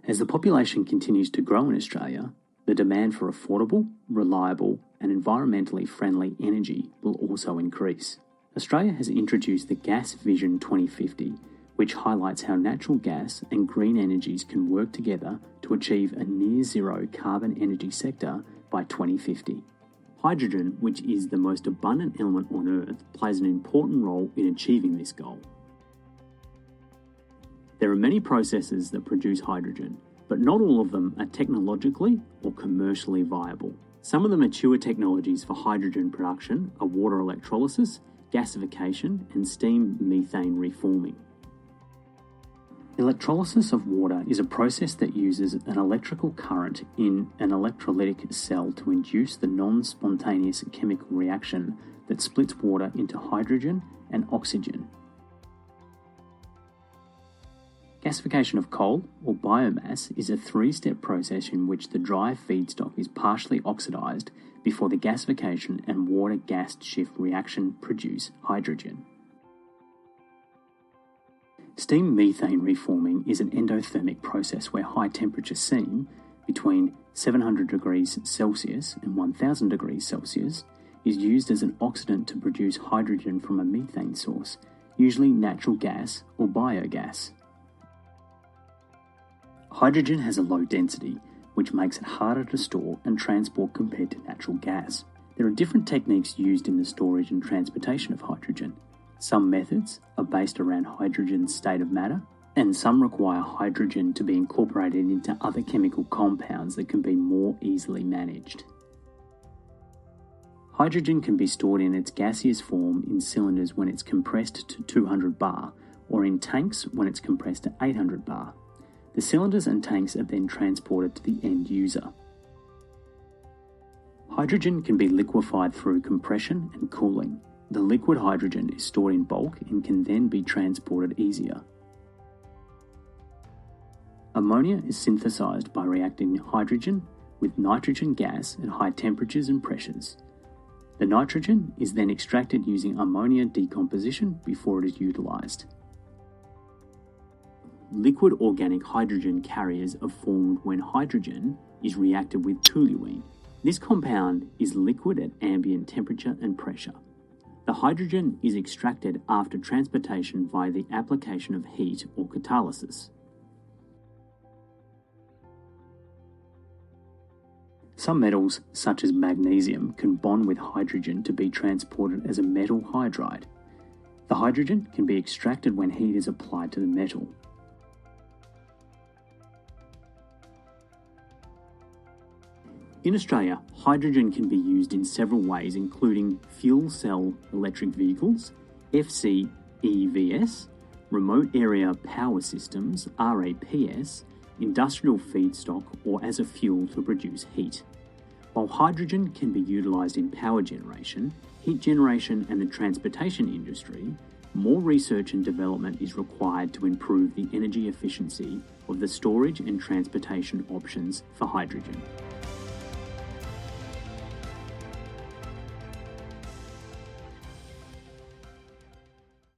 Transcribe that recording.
As the population continues to grow in Australia, the demand for affordable, reliable, and environmentally friendly energy will also increase. Australia has introduced the Gas Vision 2050, which highlights how natural gas and green energies can work together to achieve a near-zero carbon energy sector by 2050. Hydrogen, which is the most abundant element on Earth, plays an important role in achieving this goal. There are many processes that produce hydrogen, but not all of them are technologically or commercially viable. Some of the mature technologies for hydrogen production are water electrolysis, gasification, and steam methane reforming. Electrolysis of water is a process that uses an electrical current in an electrolytic cell to induce the non-spontaneous chemical reaction that splits water into hydrogen and oxygen. Gasification of coal, or biomass, is a three-step process in which the dry feedstock is partially oxidized before the gasification and water-gas shift reaction produce hydrogen. Steam methane reforming is an endothermic process where high temperature steam, between 700 degrees Celsius and 1000 degrees Celsius, is used as an oxidant to produce hydrogen from a methane source, usually natural gas or biogas. Hydrogen has a low density, which makes it harder to store and transport compared to natural gas. There are different techniques used in the storage and transportation of hydrogen. Some methods are based around hydrogen's state of matter, and some require hydrogen to be incorporated into other chemical compounds that can be more easily managed. Hydrogen can be stored in its gaseous form in cylinders when it's compressed to 200 bar, or in tanks when it's compressed to 800 bar. The cylinders and tanks are then transported to the end user. Hydrogen can be liquefied through compression and cooling. The liquid hydrogen is stored in bulk and can then be transported easier. Ammonia is synthesized by reacting hydrogen with nitrogen gas at high temperatures and pressures. The nitrogen is then extracted using ammonia decomposition before it is utilized. Liquid organic hydrogen carriers are formed when hydrogen is reacted with toluene. This compound is liquid at ambient temperature and pressure. The hydrogen is extracted after transportation via the application of heat or catalysis. Some metals, such as magnesium, can bond with hydrogen to be transported as a metal hydride. The hydrogen can be extracted when heat is applied to the metal. In Australia, hydrogen can be used in several ways, including fuel cell electric vehicles, FCEVs, remote area power systems, RAPS, industrial feedstock, or as a fuel to produce heat. While hydrogen can be utilised in power generation, heat generation and the transportation industry, more research and development is required to improve the energy efficiency of the storage and transportation options for hydrogen.